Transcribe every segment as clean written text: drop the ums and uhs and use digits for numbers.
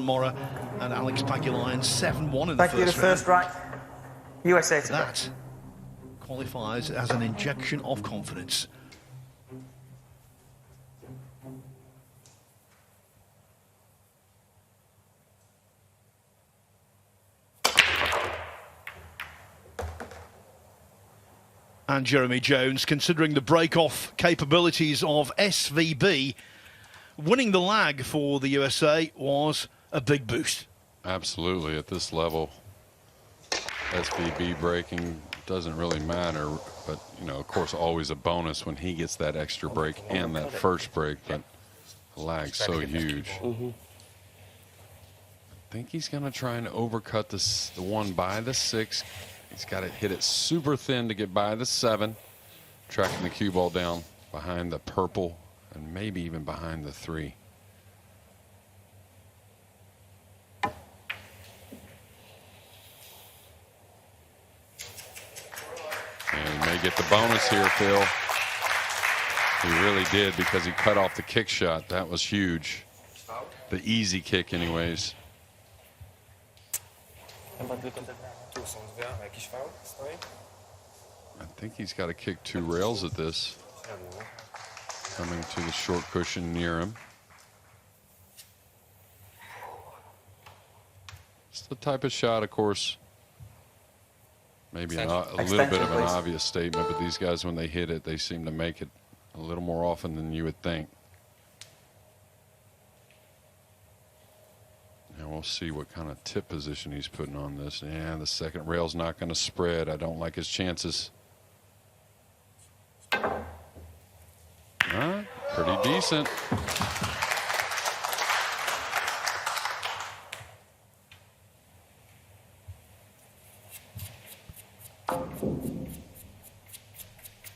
Mora and Alex Pagulayan 7-1 in the Thank you, the first round. first right. USA to That qualifies as an injection of confidence. And Jeremy Jones, considering the break-off capabilities of SVB, winning the lag for the USA was a big boost. Absolutely. At this level, SVB breaking doesn't really matter, but, you know, of course, always a bonus when he gets that extra break and that first break, but the lag's so huge. I think he's going to try and overcut the one by the 6. He's got to hit it super thin to get by the 7, tracking the cue ball down behind the purple and maybe even behind the 3. And he may get the bonus here, Phil. He really did, because he cut off the kick shot. That was huge. The easy kick anyways. I think he's got to kick 2 rails at this. Coming to the short cushion near him. It's the type of shot, of course, maybe a little bit of an obvious statement, but these guys, when they hit it, they seem to make it a little more often than you would think. And we'll see what kind of tip position he's putting on this. Yeah, the second rail's not going to spread. I don't like his chances. Pretty decent.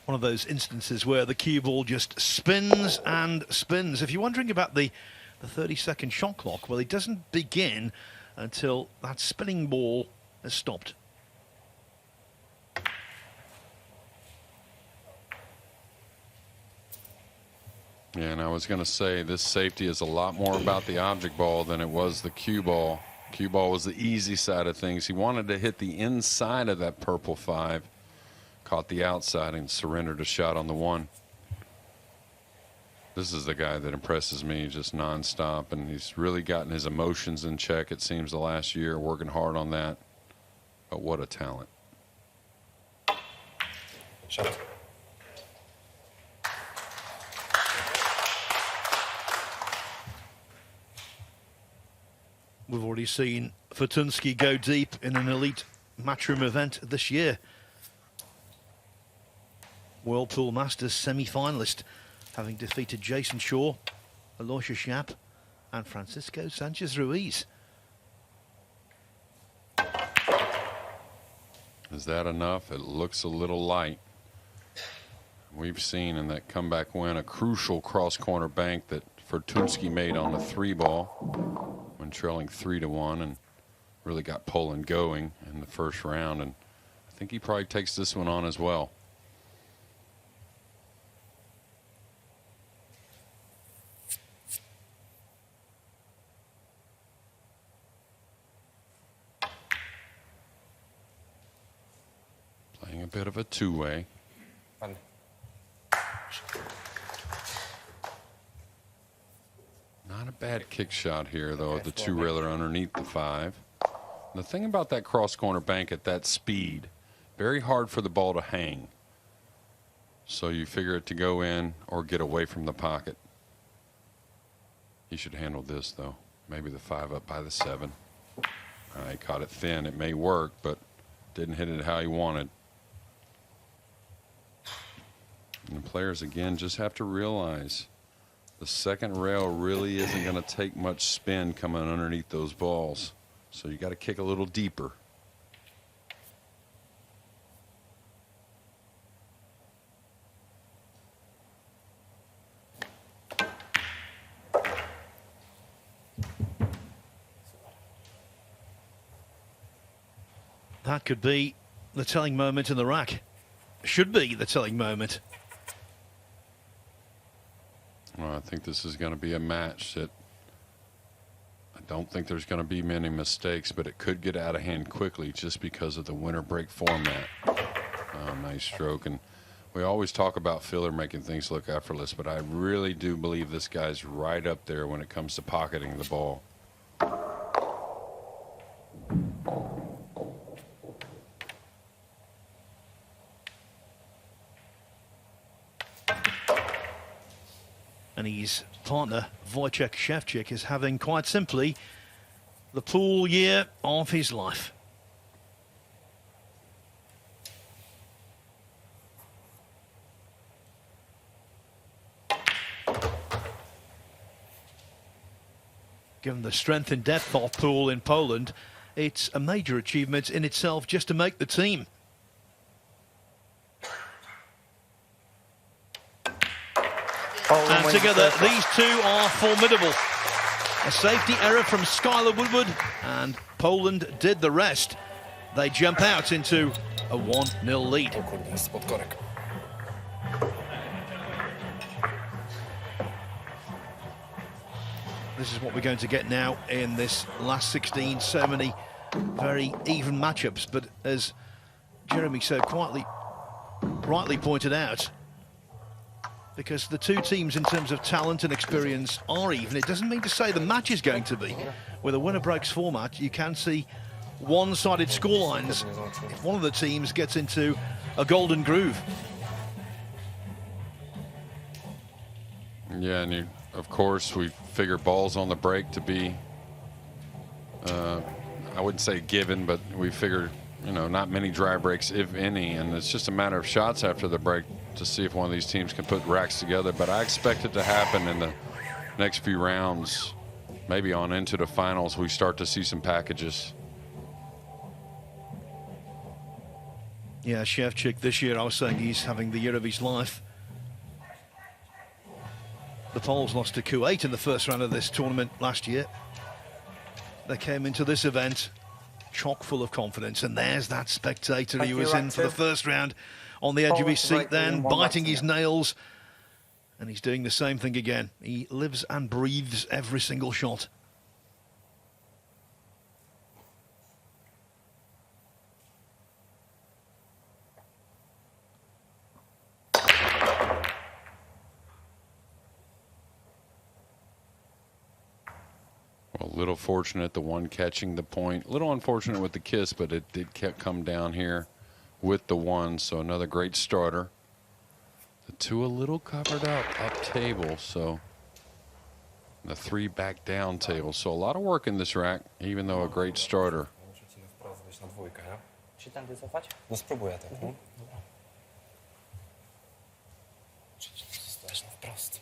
One of those instances where the cue ball just spins and spins. If you're wondering about the 30-second shot clock, well, it doesn't begin until that spinning ball has stopped. Yeah, and I was going to say, this safety is a lot more about the object ball than it was the cue ball. Cue ball was the easy side of things. He wanted to hit the inside of that purple 5, caught the outside and surrendered a shot on the 1. This is the guy that impresses me just nonstop, and he's really gotten his emotions in check, it seems, the last year, working hard on that. But what a talent. Shot. We've already seen Fortunsky go deep in an elite Matchroom event this year. Whirlpool Masters semi-finalist, having defeated Jason Shaw, Aloysius Schaap and Francisco Sanchez-Ruiz. Is that enough? It looks a little light. We've seen in that comeback win a crucial cross-corner bank that Fortunsky made on a 3-ball when trailing 3-1, and really got Poland going in the first round. And I think he probably takes this one on as well. Playing a bit of a two-way. Not a bad kick shot here, though, the 2-railer underneath the 5. The thing about that cross-corner bank at that speed, very hard for the ball to hang. So you figure it to go in or get away from the pocket. He should handle this, though. Maybe the 5 up by the 7. He caught it thin. It may work, but didn't hit it how he wanted. And the players, again, just have to realize the second rail really isn't going to take much spin coming underneath those balls. So you got to kick a little deeper. That could be the telling moment in the rack. Should be the telling moment. Well, I think this is going to be a match that I don't think there's going to be many mistakes, but it could get out of hand quickly just because of the winter break format. Oh, nice stroke. And we always talk about Filler making things look effortless, but I really do believe this guy's right up there when it comes to pocketing the ball. And his partner, Wojciech Szewczyk, is having, quite simply, the pool year of his life. Given the strength and depth of pool in Poland, it's a major achievement in itself just to make the team. And together, these two are formidable. A safety error from Skyler Woodward, and Poland did the rest. They jump out into a 1-0 lead. This is what we're going to get now in this last 16. So many very even matchups, but as Jeremy so rightly pointed out, because the two teams in terms of talent and experience are even, it doesn't mean to say the match is going to be. With a winner breaks format, you can see one-sided scorelines if one of the teams gets into a golden groove. Yeah, and of course we figure balls on the break to be, I wouldn't say given, but we figure, you know, not many dry breaks, if any, and it's just a matter of shots after the break to see if one of these teams can put racks together. But I expect it to happen in the next few rounds, maybe on into the finals. We start to see some packages. Yeah, Szewczyk this year, I was saying he's having the year of his life. The Poles lost to Kuwait in the first round of this tournament last year. They came into this event chock full of confidence, and there's that spectator he was in for the first round, on the edge of his seat then, biting his nails, and he's doing the same thing again. He lives and breathes every single shot. A little fortunate, the one catching the point. A little unfortunate with the kiss, but it did come down here with the one. So another great starter. The two a little covered up table. So the three back down table. So a lot of work in this rack, even though a great starter. No spróbuję tak, no. Wprost.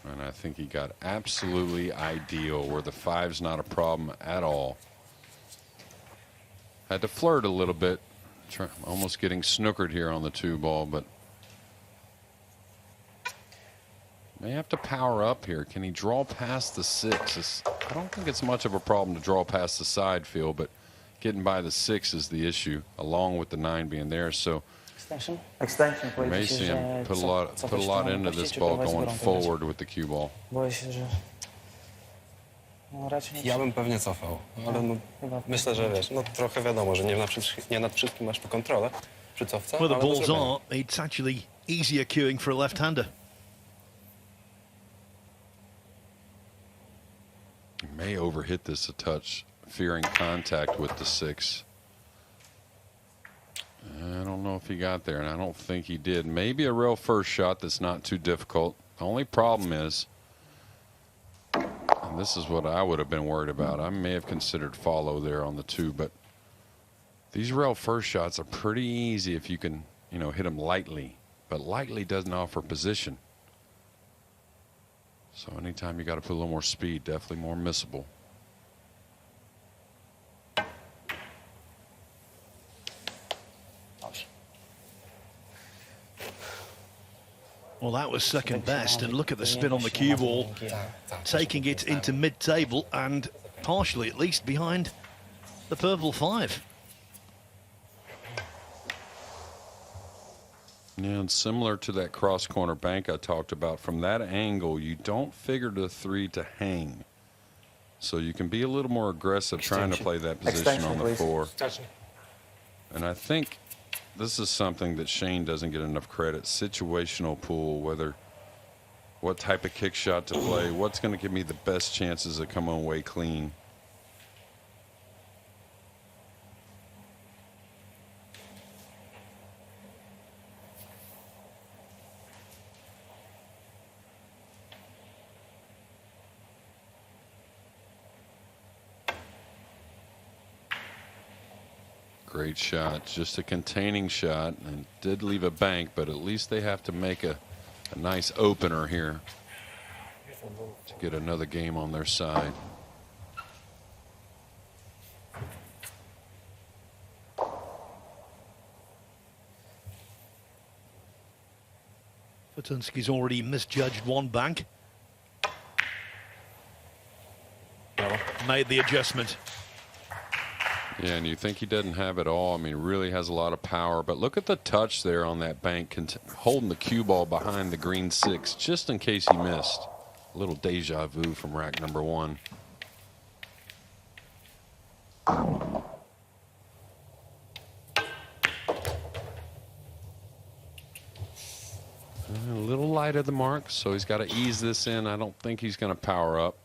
And I think he got absolutely ideal, where the five's not a problem at all. Had to flirt a little bit, almost getting snookered here on the two ball, but may have to power up here. Can he draw past the six? I don't think it's much of a problem to draw past the side field, but getting by the six is the issue, along with the nine being there. So Extension, you may see him put a lot into this ball going forward with the cue ball. Ja bym pewnie cofał, ale no, myślę, że wiesz, no trochę wiadomo, że nie nad wszystkim masz tu kontrolę przy cofce, Where the ale do balls zrobienia. are, it's actually easier cueing for a left-hander. He may overhit this a touch, fearing contact with the six. I don't know if he got there, and I don't think he did. Maybe a real first shot that's not too difficult. The only problem is, and this is what I would have been worried about, I may have considered follow there on the two, but these rail first shots are pretty easy if you can, you know, hit them lightly, but lightly doesn't offer position. So anytime you got to put a little more speed, definitely more missable. Well, that was second best, and look at the spin on the cue ball, taking it into mid-table and partially, at least, behind the purple 5. Yeah, and similar to that cross-corner bank I talked about, from that angle, you don't figure the 3 to hang. So you can be a little more aggressive trying to play that position on the 4. And I think this is something that Shane doesn't get enough credit. Situational pool, what type of kick shot to play, what's going to give me the best chances of coming away clean. Great shot, just a containing shot, and did leave a bank, but at least they have to make a nice opener here to get another game on their side. Fatunski's already misjudged one bank. Made the adjustment. Yeah, and you think he doesn't have it all. I mean, really has a lot of power. But look at the touch there on that bank, holding the cue ball behind the green 6, just in case he missed. A little deja vu from rack number 1. A little light of the mark, so he's got to ease this in. I don't think he's going to power up.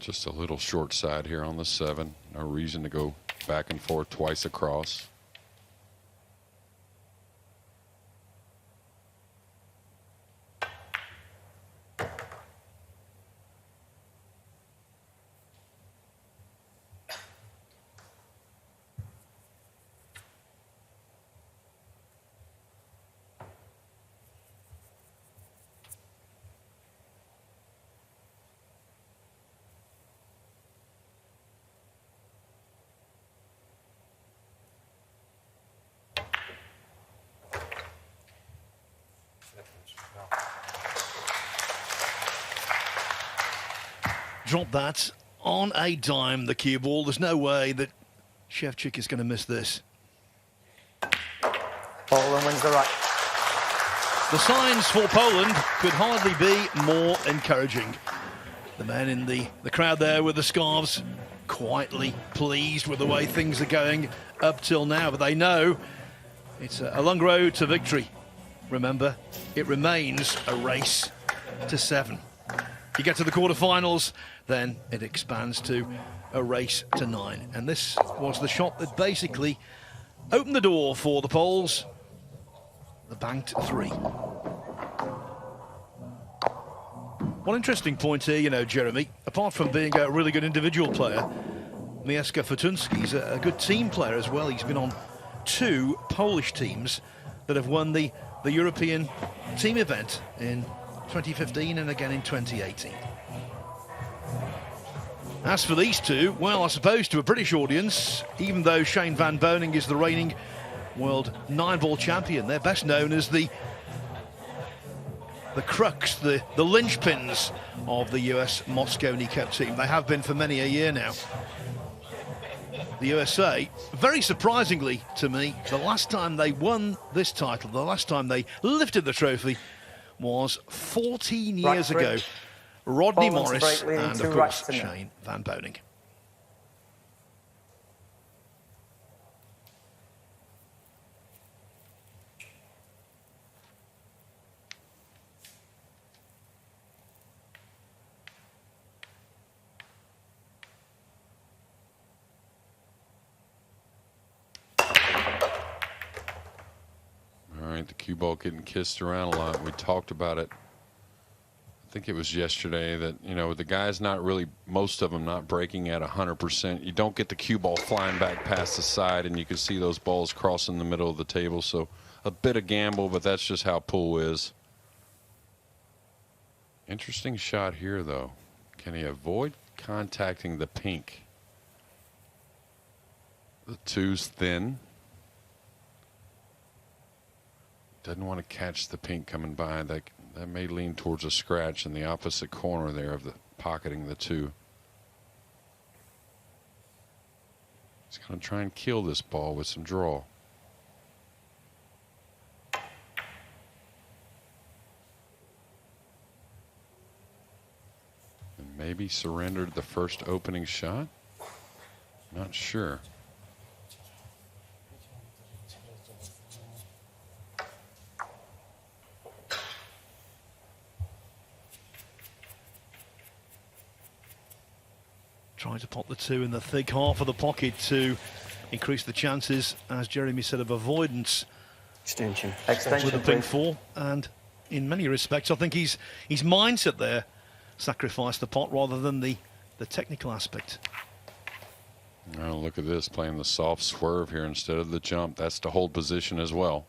Just a little short side here on the 7. No reason to go back and forth twice across. Drop that on a dime, the cue ball. There's no way that Shevchik is going to miss this. Poland wins the right. The signs for Poland could hardly be more encouraging. The men in the crowd there with the scarves, quietly pleased with the way things are going up till now, but they know it's a long road to victory. Remember, it remains a race to 7. You get to the quarterfinals, then it expands to a race to 9. And this was the shot that basically opened the door for the Poles. The banked 3. One interesting point here, you know, Jeremy, apart from being a really good individual player, Mieszko Fatunski's a good team player as well. He's been on 2 Polish teams that have won the European team event in 2015 and again in 2018. As for these two, well, I suppose to a British audience, even though Shane van Boening is the reigning world 9-ball champion, they're best known as the crux, the linchpins of the US Mosconi Cup team. They have been for many a year now. The USA, very surprisingly to me, the last time they won this title, the last time they lifted the trophy, was 14 years ago. Rodney Morris and, of course, Shane van Boening. All right, the cue ball getting kissed around a lot. We talked about it I think it was yesterday that, you know, the guys not really, most of them not breaking at 100%. You don't get the cue ball flying back past the side, and you can see those balls crossing the middle of the table. So a bit of gamble, but that's just how pool is. Interesting shot here, though. Can he avoid contacting the pink? The 2's thin. Doesn't want to catch the pink coming by. That may lean towards a scratch in the opposite corner there of the pocketing the 2. He's going to try and kill this ball with some draw. And maybe surrendered the first opening shot. Not sure. Trying to pop the 2 in the thick half of the pocket to increase the chances, as Jeremy said, of avoidance Extension. Extension, with the pink please. 4. And in many respects, I think his mindset there sacrificed the pot rather than the technical aspect. Oh, look at this, playing the soft swerve here instead of the jump. That's to hold position as well.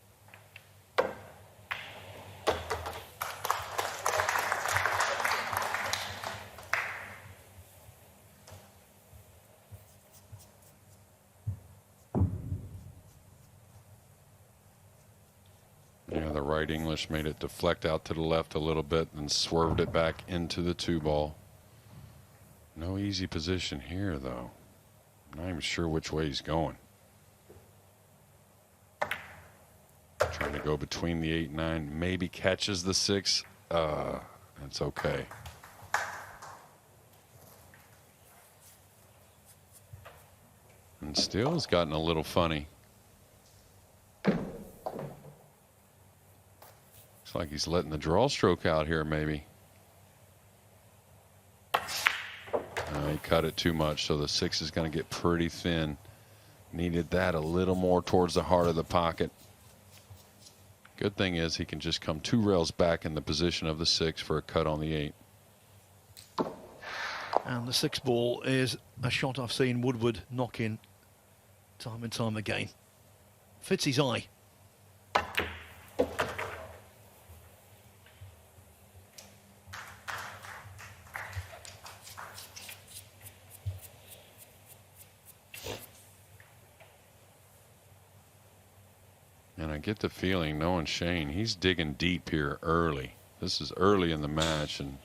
Yeah, the right English made it deflect out to the left a little bit and swerved it back into the 2 ball. No easy position here, though. Not even sure which way he's going. Trying to go between the 8 and 9. Maybe catches the 6. That's okay. And still has gotten a little funny. Looks like he's letting the draw stroke out here, maybe. He cut it too much, so the 6 is going to get pretty thin. Needed that a little more towards the heart of the pocket. Good thing is he can just come 2 rails back in the position of the 6 for a cut on the 8. And the 6 ball is a shot I've seen Woodward knock in time and time again. Fits his eye. And I get the feeling, knowing Shane, he's digging deep here early. This is early in the match, and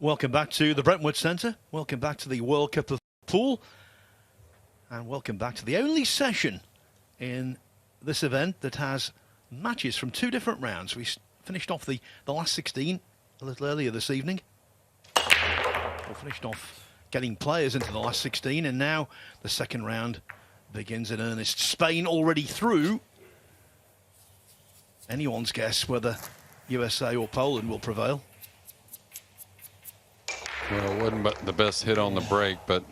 Welcome back to the Brentwood Centre. Welcome back to the World Cup of Pool. And welcome back to the only session in this event that has matches from 2 different rounds. We finished off the last 16 a little earlier this evening. We finished off getting players into the last 16, and now the second round begins in earnest. Spain already through. Anyone's guess whether USA or Poland will prevail. Well, it wasn't the best hit on the break, but,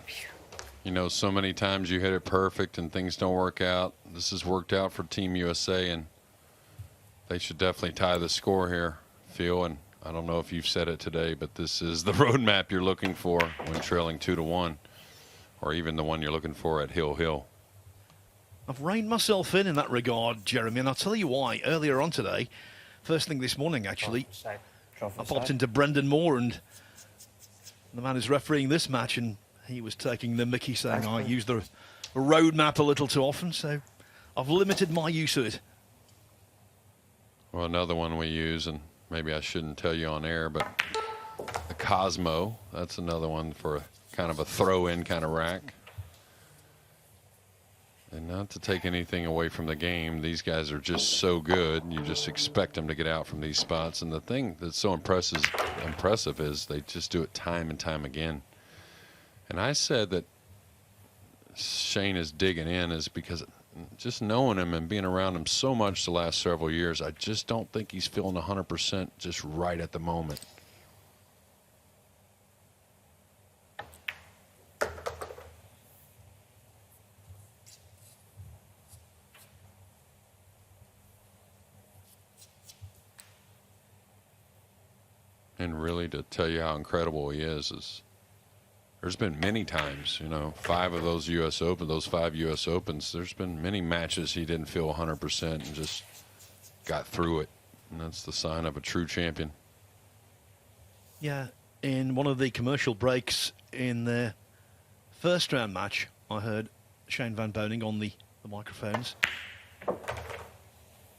you know, so many times you hit it perfect and things don't work out. This has worked out for Team USA, and they should definitely tie the score here, Phil. And I don't know if you've said it today, but this is the roadmap you're looking for when trailing 2-1, or even the one you're looking for at Hill. I've reined myself in that regard, Jeremy, and I'll tell you why. Earlier on today, first thing this morning, actually, I popped into Brendan Moore, and the man who's refereeing this match, and he was taking the mickey, saying I use the road map a little too often, so I've limited my use of it. Well, another one we use, and maybe I shouldn't tell you on air, but the Cosmo, that's another one for kind of a throw-in kind of rack. And not to take anything away from the game, these guys are just so good. You just expect them to get out from these spots. And the thing that's so impressive is they just do it time and time again. And I said that Shane is digging in is because just knowing him and being around him so much the last several years, I just don't think he's feeling 100% just right at the moment. And really, to tell you how incredible he is there's been many times, you know, 5 of those U.S. Open, those 5 U.S. Opens, there's been many matches he didn't feel 100% and just got through it. And that's the sign of a true champion. Yeah, in one of the commercial breaks in their first round match, I heard Shane Van Boening on the microphones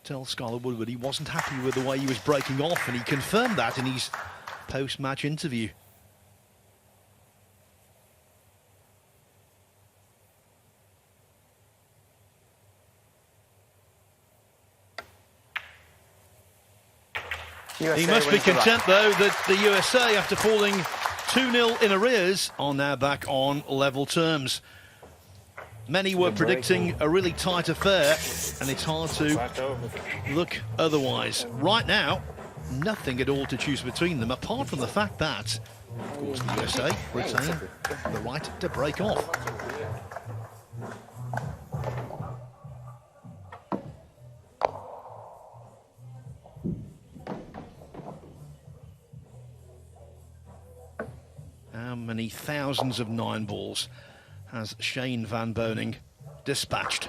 tell Skyler Woodward he wasn't happy with the way he was breaking off, and he confirmed that in his post-match interview. He must be content, though, that the USA, after falling 2-0 in arrears, are now back on level terms. Many were predicting a really tight affair, and it's hard to look otherwise. Right now, nothing at all to choose between them, apart from the fact that, of course, the USA retain the right to break off. How many thousands of 9 balls has Shane Van Boening dispatched?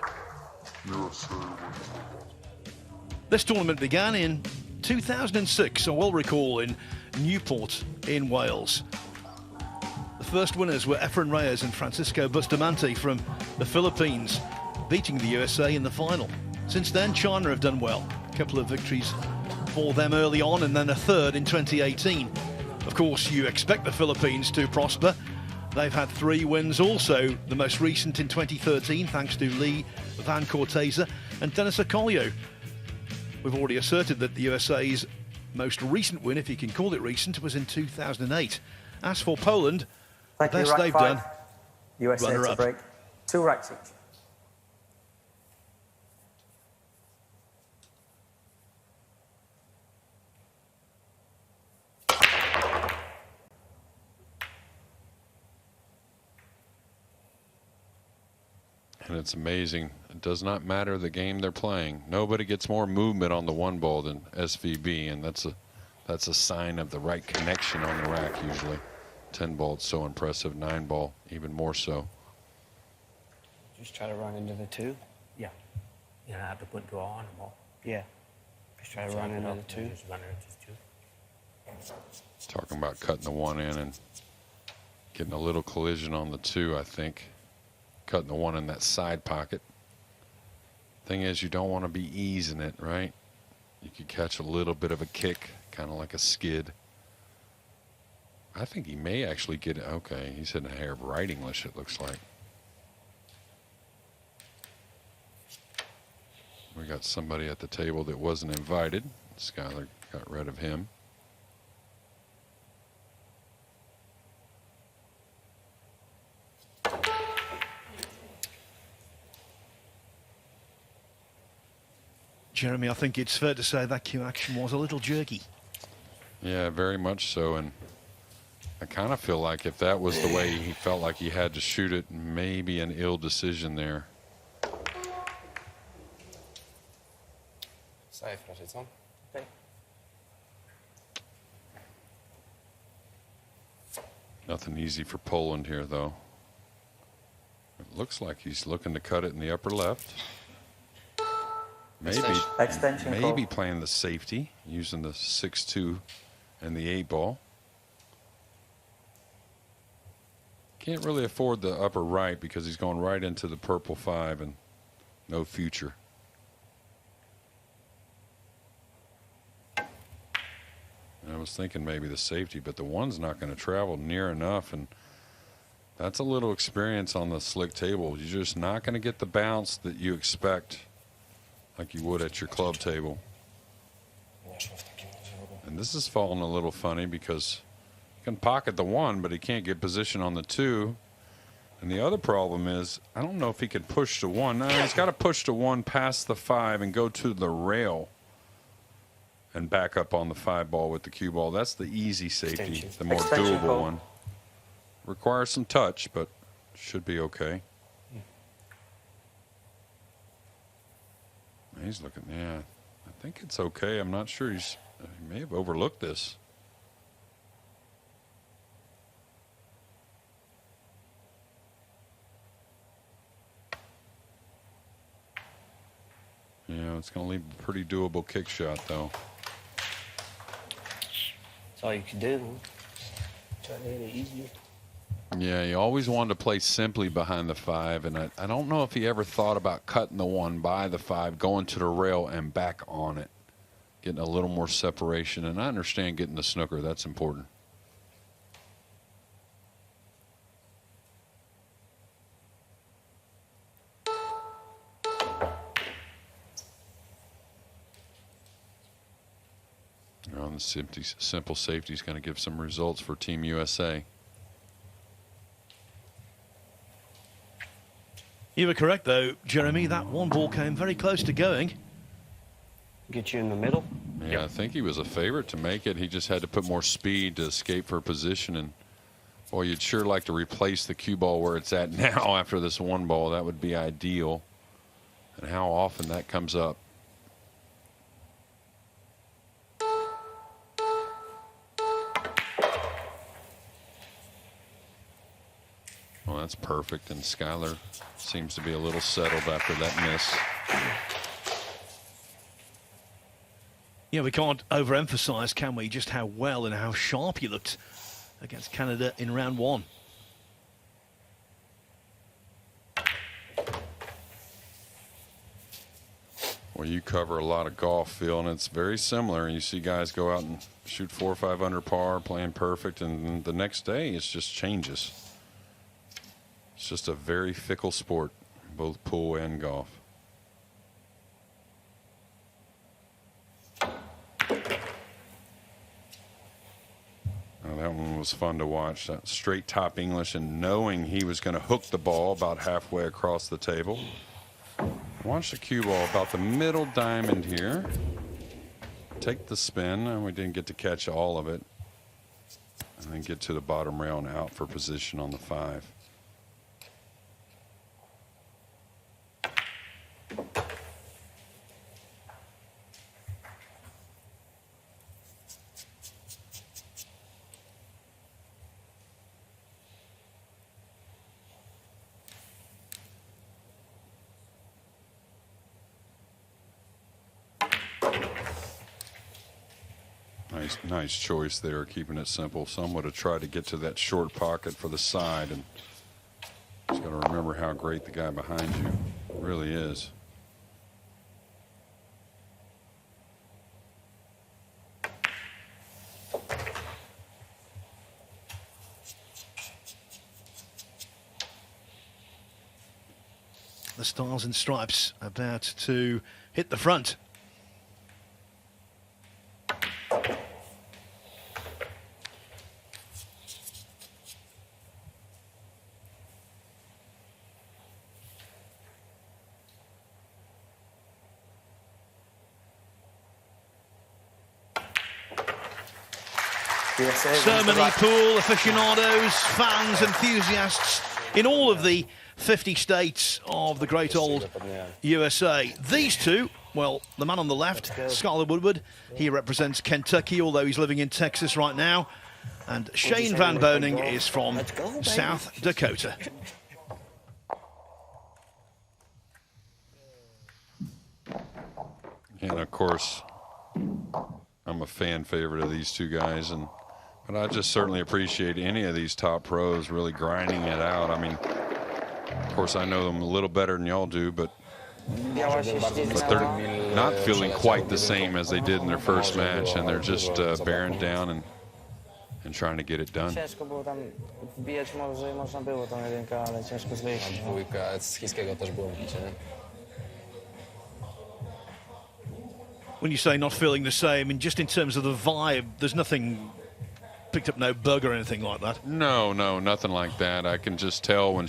This tournament began in 2006, I will recall, in Newport in Wales. The first winners were Efren Reyes and Francisco Bustamante from the Philippines, beating the USA in the final. Since then, China have done well. A couple of victories for them early on, and then a third in 2018. Of course, you expect the Philippines to prosper. They've had 3 wins also, the most recent in 2013, thanks to Lee Van Corteza and Dennis Acolio. We've already asserted that the USA's most recent win, if you can call it recent, was in 2008. As for Poland, the best they've done, USA to break. 2 racks each. And it's amazing. It does not matter the game they're playing. Nobody gets more movement on the 1 ball than SVB, and that's a sign of the right connection on the rack usually. 10 ball, it's so impressive. 9 ball, even more so. Just try to run into the 2. Yeah. You don't have to put draw on the ball. Yeah. Just try to run into the 2. Just run into 2. Talking about cutting the 1 in and getting a little collision on the 2, I think. Cutting the 1 in that side pocket. Thing is, you don't want to be easing it, right? You could catch a little bit of a kick, kind of like a skid. I think he may actually get it. Okay, he's hitting a hair of right English, it looks like. We got somebody at the table that wasn't invited. Skyler got rid of him. Jeremy, I think it's fair to say that cue action was a little jerky. Yeah, very much so. And I kind of feel like if that was the way he felt like he had to shoot it, maybe an ill decision there. Safe raczej, co? Okay. Nothing easy for Poland here, though. It looks like he's looking to cut it in the upper left. Extension Maybe call. playing the safety, using the 6-2 and the 8-ball. Can't really afford the upper right because he's going right into the purple 5 and no future. I was thinking maybe the safety, but the 1's not going to travel near enough, and that's a little experience on the slick table. You're just not going to get the bounce that you expect like you would at your club table. And this is falling a little funny because he can pocket the 1, but he can't get position on the 2. And the other problem is, I don't know if he can push the 1. No, he's got to push the 1 past the 5 and go to the rail and back up on the 5-ball with the cue ball. That's the easy safety, the more Extension doable call. one. Requires some touch, but should be okay. He's looking, yeah, I think it's okay. I'm not sure. He may have overlooked this. Yeah, it's going to leave a pretty doable kick shot, though. That's all you can do. Try to hit it easier. Yeah, he always wanted to play simply behind the 5, and I don't know if he ever thought about cutting the 1 by the 5, going to the rail and back on it, getting a little more separation. And I understand getting the snooker. That's important. On the simple safety is going to give some results for Team USA. You were correct, though, Jeremy. That 1 ball came very close to going. Get you in the middle. Yeah, I think he was a favorite to make it. He just had to put more speed to escape for position. And, boy, you'd sure like to replace the cue ball where it's at now after this 1 ball. That would be ideal. And how often that comes up. Well, that's perfect, and Skyler seems to be a little settled after that miss. Yeah, we can't overemphasize, can we, just how well and how sharp he looked against Canada in round 1. Well, you cover a lot of golf, Phil, and it's very similar. You see guys go out and shoot 4 or 5 under par, playing perfect, and the next day it just changes. It's just a very fickle sport, both pool and golf. Now, that one was fun to watch. That straight top English and knowing he was going to hook the ball about halfway across the table. Watch the cue ball about the middle diamond here. Take the spin, and we didn't get to catch all of it. And then get to the bottom rail and out for position on the 5. Nice choice there, keeping it simple. Some would have tried to get to that short pocket for the side, and just got to remember how great the guy behind you really is. the stars and stripes about to hit the front. So many pool aficionados, fans, enthusiasts in all of the 50 states of the great old USA. These two, well, the man on the left, Skyler Woodward, he represents Kentucky, although he's living in Texas right now. And Shane Van Boening is from South Dakota. And of course, I'm a fan favorite of these two guys, but I just certainly appreciate any of these top pros really grinding it out. I mean, of course, I know them a little better than y'all do, but they're not feeling quite the same as they did in their first match, and they're just bearing down and trying to get it done. Ciężko było tam wbijać, może można było tą jedynkę, ale ciężko zwyjść. Dwójka z chińskiego też było bicie. When you say not feeling the same, I mean, just in terms of the vibe, there's nothing, picked up no bug or anything like that? No, nothing like that. I can just tell when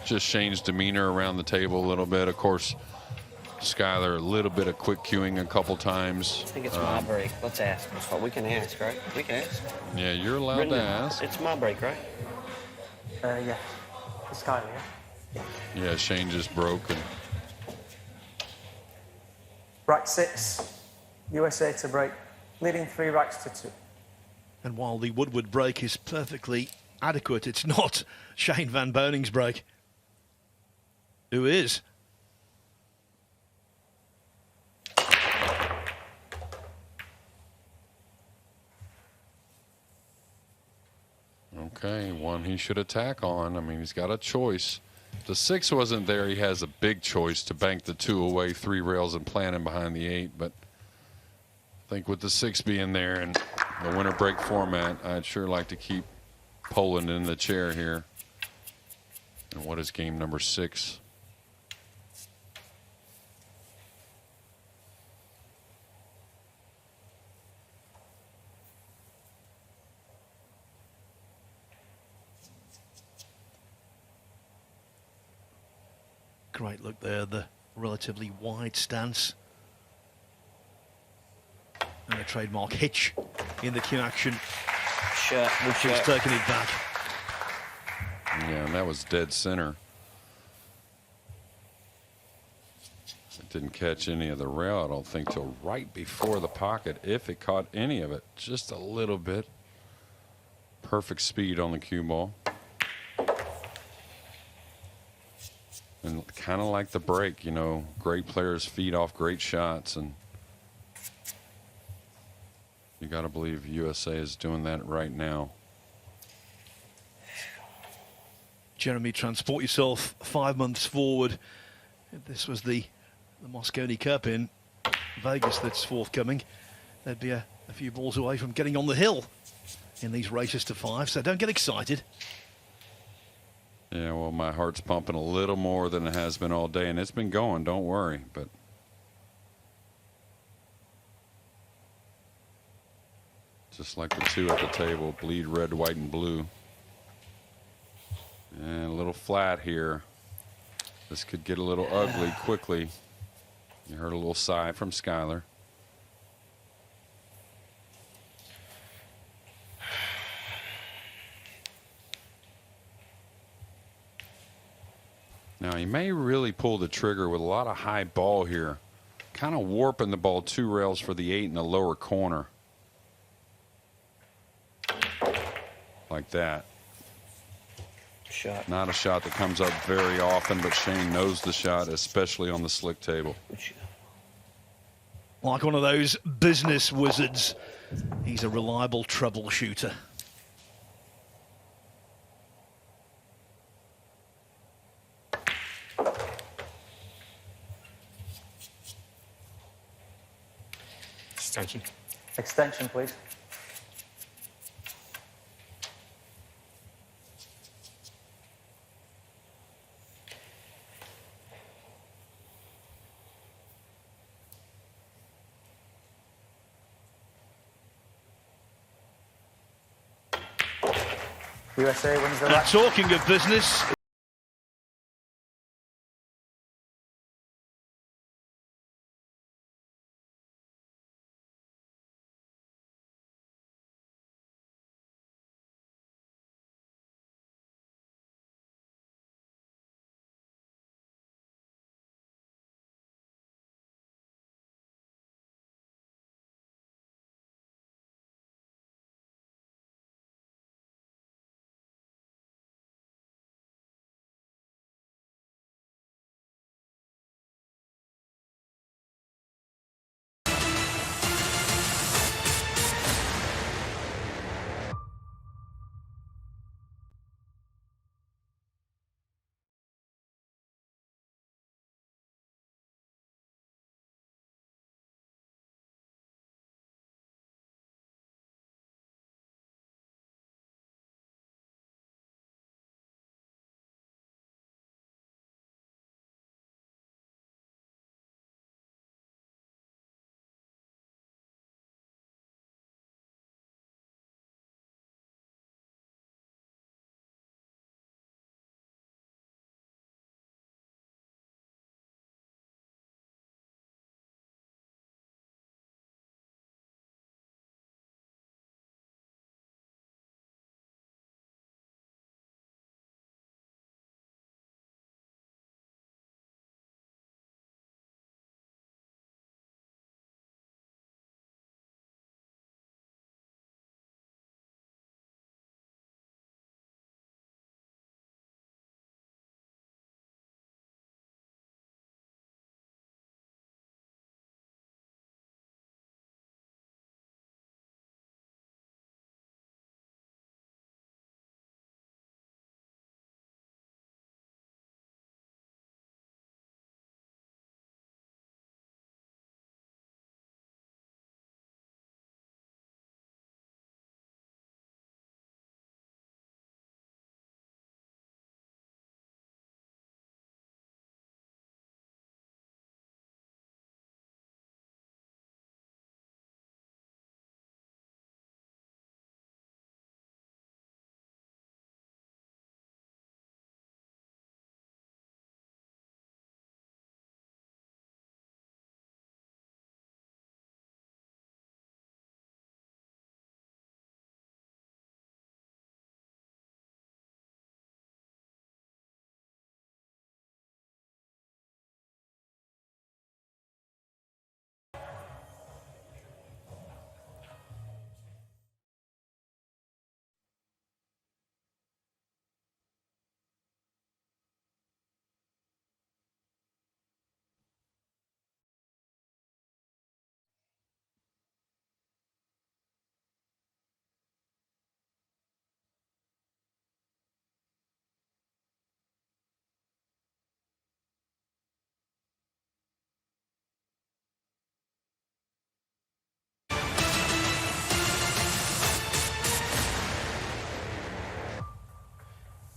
just Shane's demeanor around the table a little bit. Of course, Skyler, a little bit of quick cueing a couple times. I think it's my break. Let's ask. That's what we can ask, right? We can ask. Yeah, you're allowed to ask. It's my break, right? Yeah. Skyler, yeah. Yeah, Shane just broke. And Rack 6, USA to break, leading 3 racks to 2. And while the Woodward break is perfectly adequate, it's not Shane Van Boning's break. Who is? okay, one he should attack on. I mean, he's got a choice. If the 6 wasn't there, he has a big choice to bank the 2 away, 3 rails, and plant him behind the 8. But I think with the 6 being there and the winter break format, I'd sure like to keep Poland in the chair here. And what is game number 6? Great look there, the relatively wide stance. And a trademark hitch in the cue action. She's taking it back. Yeah, and that was dead center. It didn't catch any of the rail, I don't think, till right before the pocket, if it caught any of it. Just a little bit. Perfect speed on the cue ball. And kind of like the break, you know, great players feed off great shots, and you got to believe USA is doing that right now. Jeremy, transport yourself 5 months forward. If this was the Mosconi Cup in Vegas that's forthcoming, there'd be a few balls away from getting on the hill in these races to 5, so don't get excited. Yeah, well, my heart's pumping a little more than it has been all day, and it's been going, don't worry. But just like the 2 at the table, bleed red, white, and blue. And a little flat here. This could get a little ugly quickly. You heard a little sigh from Skyler. Now, he may really pull the trigger with a lot of high ball here. Kind of warping the ball 2 rails for the 8 in the lower corner. Like that. Shot. Not a shot that comes up very often, but Shane knows the shot, especially on the slick table. Like one of those business wizards, he's a reliable troubleshooter. Extension. Extension, please. USA wins the Now, match. talking of business,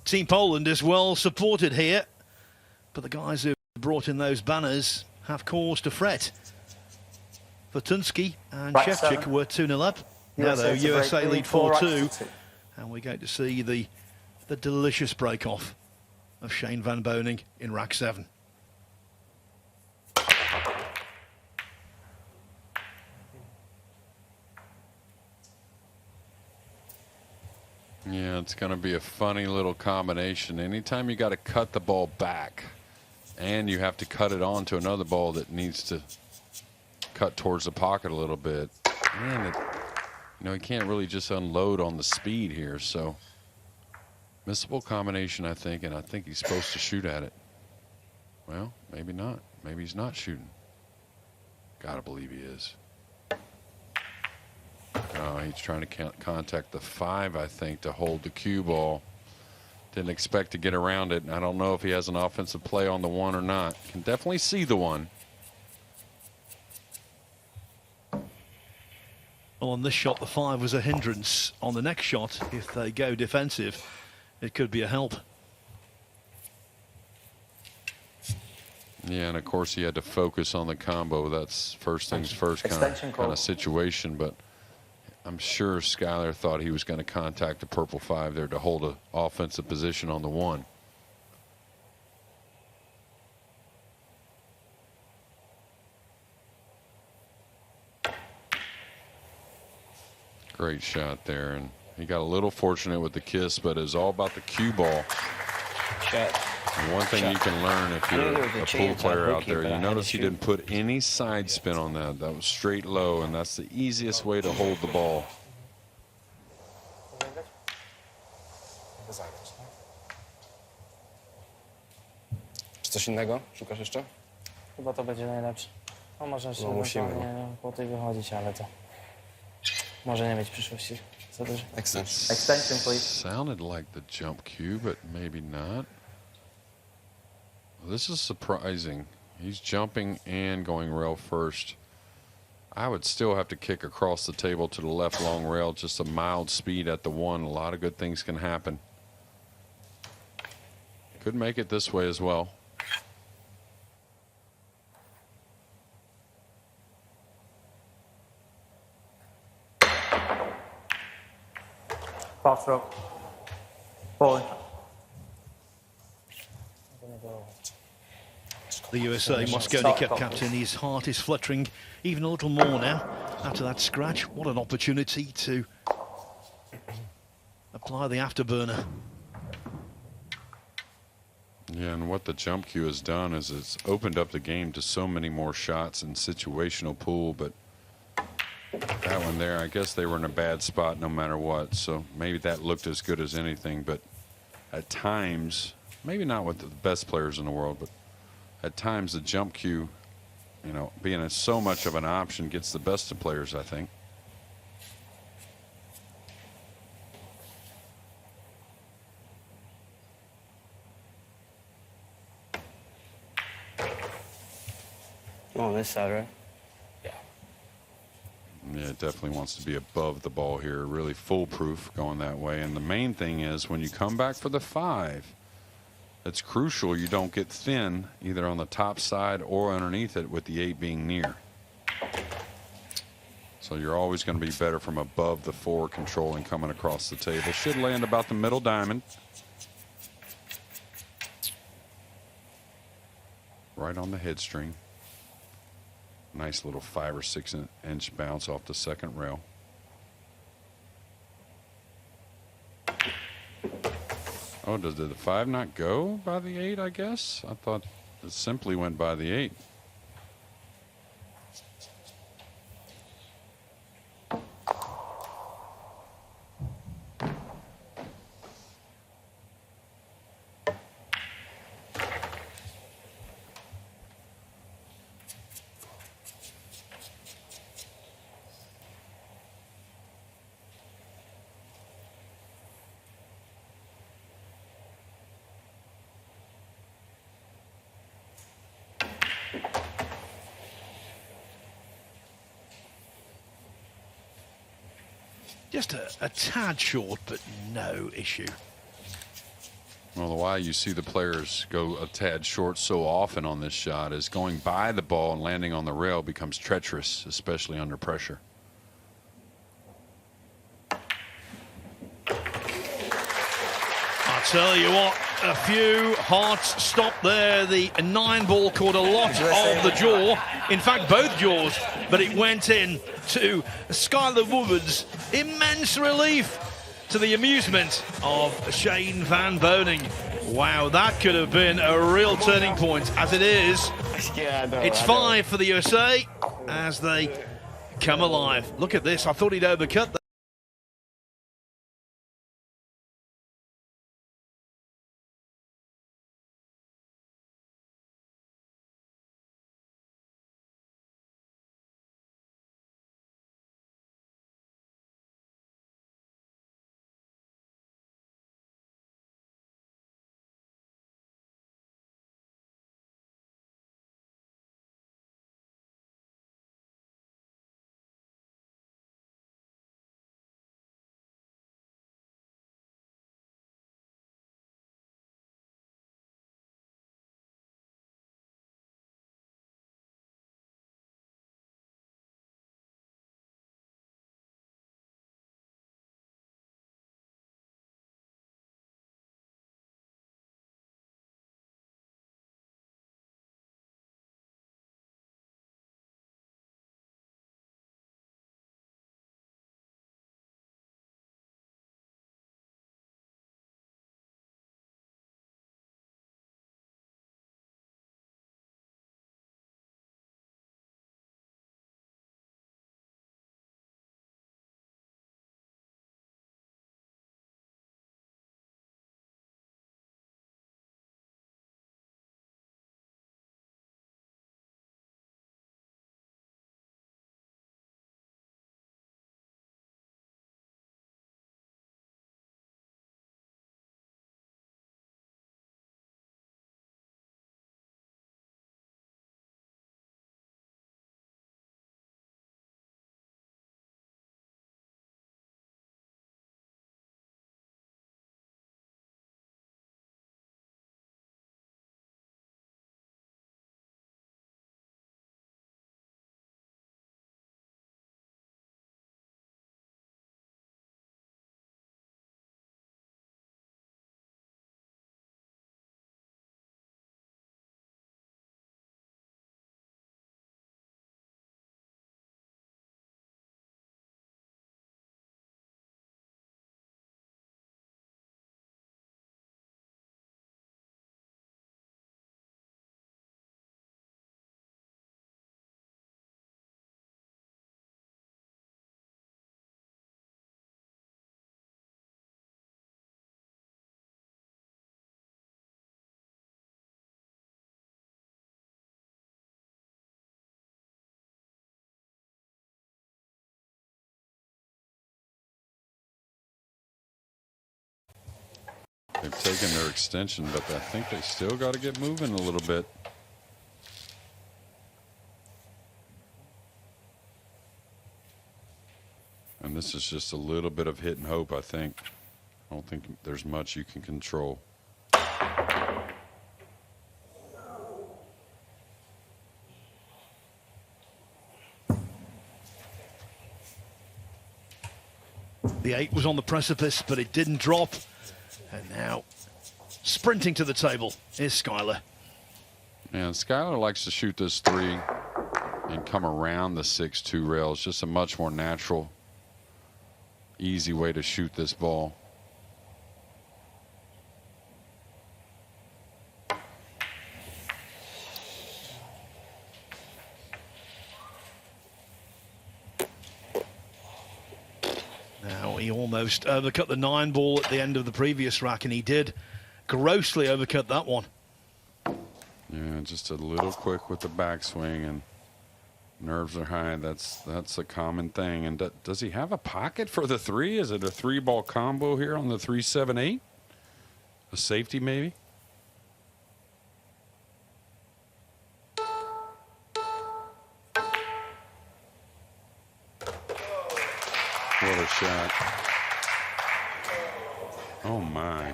Team Poland is well supported here, but the guys who brought in those banners have cause to fret. Fortunsky and Right, Shevchik seven. were 2-0 up. Now though, USA to USA break, lead lead 4 4-2, right to 2. and we're going to see the delicious break-off of Shane van Boening in rack 7. Yeah, it's going to be a funny little combination. Anytime you got to cut the ball back and you have to cut it on to another ball that needs to cut towards the pocket a little bit, man, he can't really just unload on the speed here. So missable combination, I think, and I think he's supposed to shoot at it. Well, maybe not. Maybe he's not shooting. Gotta believe he is. Oh, he's trying to contact the 5, I think, to hold the cue ball. Didn't expect to get around it. I don't know if he has an offensive play on the 1 or not. Can definitely see the 1. Well, on this shot, the 5 was a hindrance. On the next shot, if they go defensive, it could be a help. Yeah, and of course he had to focus on the combo. That's first things first kind of situation. But I'm sure Skyler thought he was going to contact the purple 5 there to hold an offensive position on the 1. Great shot there, and he got a little fortunate with the kiss, but it's all about the cue ball. Shot. And one thing you can learn if you're a pool player out there, you notice he didn't put any side spin on that. That was straight low, and that's the easiest way to hold the ball. Czy coś innego szukasz jeszcze? Chyba to będzie najlepsze. No może jeszcze musimy, ewentualnie po tej wychodzić, ale to może nie mieć przyszłości za dużo. Extension. Extension, please. Sounded like the jump cue, but maybe not. This is surprising. He's jumping and going rail first. I would still have to kick across the table to the left long rail, just a mild speed at the 1. A lot of good things can happen. Could make it this way as well. Far throw. Falling. The USA Mosconi Cup captain, his heart is fluttering even a little more now after that scratch. What an opportunity to apply the afterburner. Yeah, and what the jump cue has done is it's opened up the game to so many more shots and situational pool, but that one there, I guess they were in a bad spot no matter what, so maybe that looked as good as anything, but at times, maybe not with the best players in the world, but at times the jump cue, you know, being so much of an option gets the best of players, I think. On this side, right? Yeah, it definitely wants to be above the ball here, really foolproof going that way. And the main thing is when you come back for the 5, it's crucial you don't get thin either on the top side or underneath it with the 8 being near. So you're always going to be better from above the 4 controlling coming across the table. Should land about the middle diamond. Right on the head string. Nice little 5 or 6 inch bounce off the second rail. Oh, did the 5 not go by the 8, I guess? I thought it simply went by the 8. Just a tad short, but no issue. Well, why you see the players go a tad short so often on this shot is going by the ball and landing on the rail becomes treacherous, especially under pressure. I tell you what, a few hearts stopped there. The 9 ball caught a lot of the jaw. In fact, both jaws, but it went in to Skyler Woodward's immense relief, to the amusement of Shane van Boening. Wow, that could have been a real turning point. As it is, it's 5 for the USA as they come alive. Look at this. I thought he'd overcut that. They've taken their extension, but I think they still got to get moving a little bit. And this is just a little bit of hit and hope, I think. I don't think there's much you can control. The 8 was on the precipice, but it didn't drop. And now, sprinting to the table is Skyler. And Skyler likes to shoot this 3 and come around the 6-2 rail. It's just a much more natural, easy way to shoot this ball. Now he almost overcut the 9 ball at the end of the previous rack, and he did grossly overcut that one. Yeah, just a little quick with the backswing, and nerves are high. That's a common thing. And does he have a pocket for the 3? Is it a 3-ball combo here on the 3-7-8? A safety maybe? What a shot. Oh my.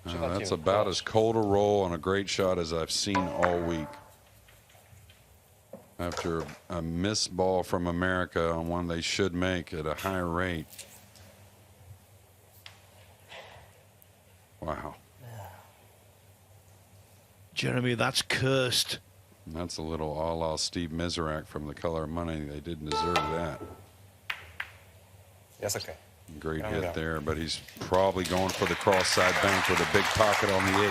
That's about as cold a roll on a great shot as I've seen all week. After a missed ball from America on one they should make at a high rate. Wow. Jeremy, that's cursed. That's a little a la Steve Miserak from The Color of Money. They didn't deserve that. Yes, okay. Great hit there, but he's probably going for the cross side bank with a big pocket on the 8.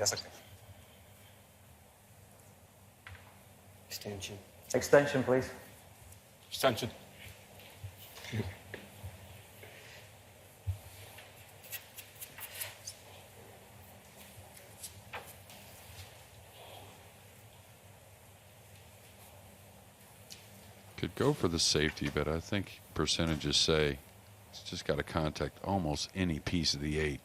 Yes, okay. Extension. Extension, please. Extension. Could go for the safety, but I think percentages say it's just got to contact almost any piece of the 8.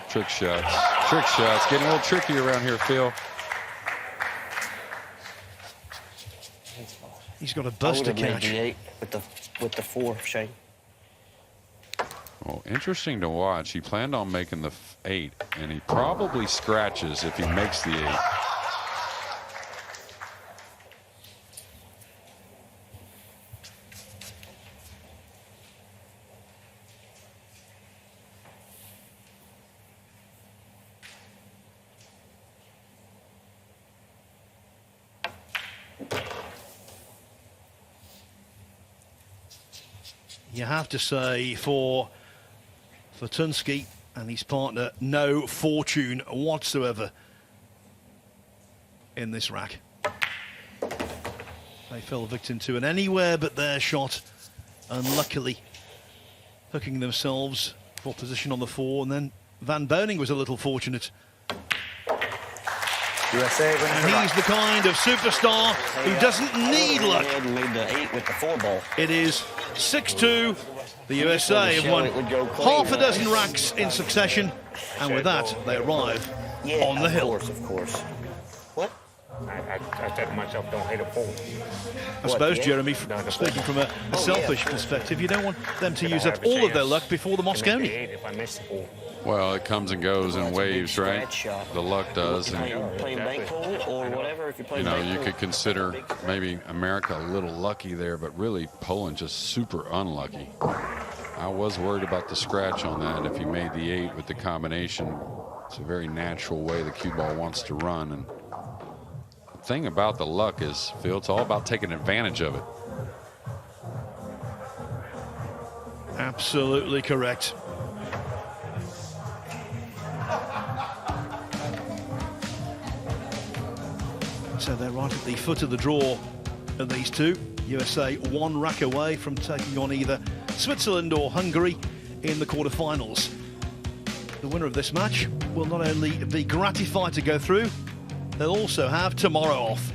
Trick shots. Trick shots. Getting a little tricky around here, Phil. He's got a I bust would to have made catch. the 8 with the 4, Shane. Well, interesting to watch. He planned on making the 8, and he probably scratches if he makes the 8. You have to say for Tunsky and his partner, no fortune whatsoever in this rack. They fell victim to an anywhere but their shot, unluckily hooking themselves for position on the 4, and then Van Boening was a little fortunate. USA wins And he's the kind of superstar who doesn't need luck. And made the 8 with the 4 ball. It is 6-2. The USA have won half a dozen racks in succession, and with that, they arrive on the hill. Of course. What? I said to myself, don't hit a 4. I suppose, yeah? Jeremy, speaking from a selfish perspective, you don't want them to use up all of their luck before the Moscone. If I miss the 4. Well, it comes and goes in waves, right? The luck does. And, Playing bank pool or whatever. If you're playing you know, bank you pool. could consider maybe America a little lucky there, but really Poland just super unlucky. I was worried about the scratch on that. If he made the 8 with the combination, it's a very natural way the cue ball wants to run. And the thing about the luck is, Phil, it's all about taking advantage of it. Absolutely correct. So they're right at the foot of the draw of these two. USA one rack away from taking on either Switzerland or Hungary in the quarterfinals. The winner of this match will not only be gratified to go through, they'll also have tomorrow off.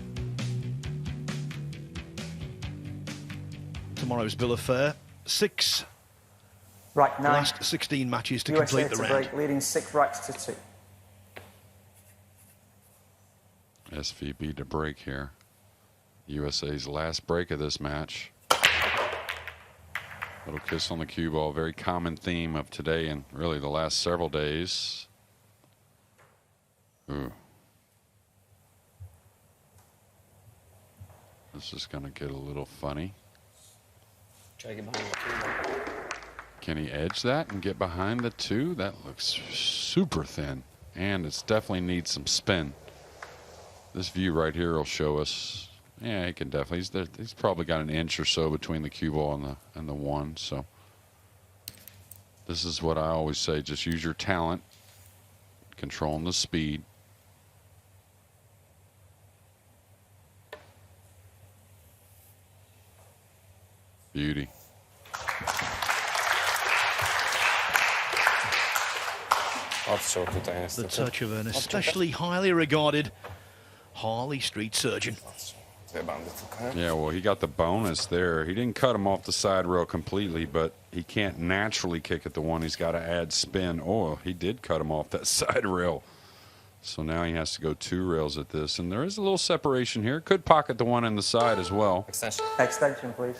Tomorrow's bill of fare, 6 Right, 9. last 16 matches to USA complete the to round. break, leading 6 racks to 2. SVB to break here. USA's last break of this match. Little kiss on the cue ball, very common theme of today and really the last several days. Ooh. This is going to get a little funny. Try to get behind the 2. Can he edge that and get behind the 2? That looks super thin, and it's definitely needs some spin. This view right here will show us. Yeah, he can definitely. He's probably got an inch or so between the cue ball and the 1. So this is what I always say: just use your talent, controlling the speed. Beauty. Odciął tutaj The niestety. touch of an especially highly regarded Harley Street surgeon. Dwie bandy tylko, nie? Yeah, well, he got the bonus there. He didn't cut him off the side rail completely, but he can't naturally kick at the 1. He's got to add spin. Oh, he did cut him off that side rail. So now he has to go 2 rails at this. And there is a little separation here. Could pocket the 1 in the side as well. Extension. Extension, please.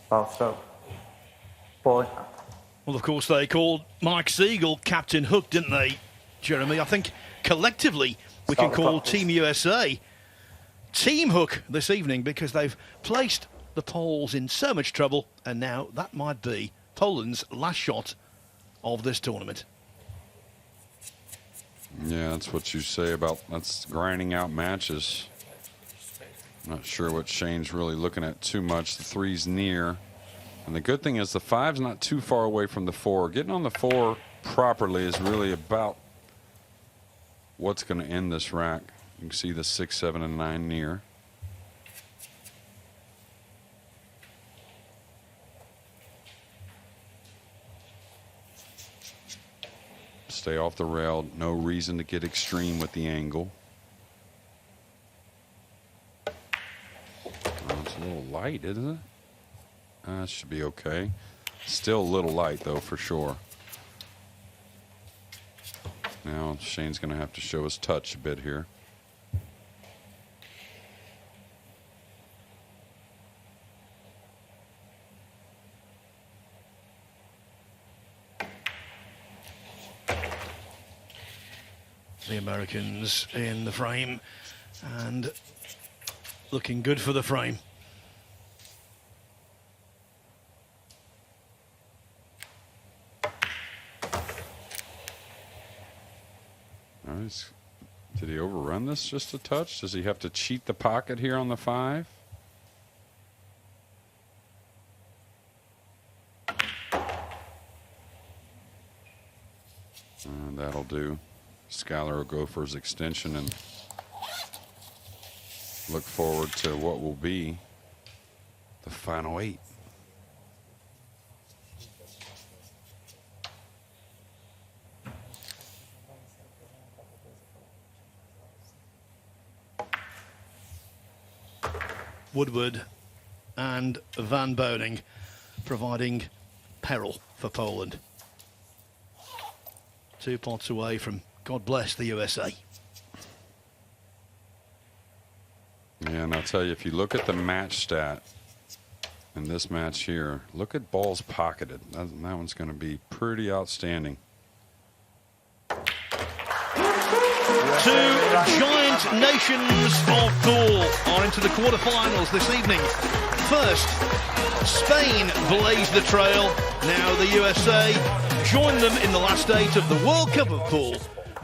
Foul stroke. Ball in hand. Well, of course, they called Mike Siegel Captain Hook, didn't they, Jeremy? I think collectively we can call Team USA Team Hook this evening because they've placed the Poles in so much trouble, and now that might be Poland's last shot of this tournament. Yeah, that's what you say about that's grinding out matches. Not sure what Shane's really looking at too much. The 3's near. And the good thing is the 5's not too far away from the 4. Getting on the 4 properly is really about what's going to end this rack. You can see the 6, 7, and 9 near. Stay off the rail. No reason to get extreme with the angle. It's a little light, isn't it? That should be okay. Still a little light, though, for sure. Now Shane's going to have to show his touch a bit here. The Americans in the frame and looking good for the frame. Nice. Did he overrun this just a touch? Does he have to cheat the pocket here on the 5? And that'll do. Skyler will go for his extension and look forward to what will be the final 8. Woodward and Van Boening providing peril for Poland. 2 pots away from God bless the USA. Yeah, and I'll tell you, if you look at the match stat in this match here, look at balls pocketed. That one's going to be pretty outstanding. 2 giant nations of pool are into the quarterfinals this evening. First, Spain blazed the trail. Now the USA join them in the last 8 of the World Cup of Pool.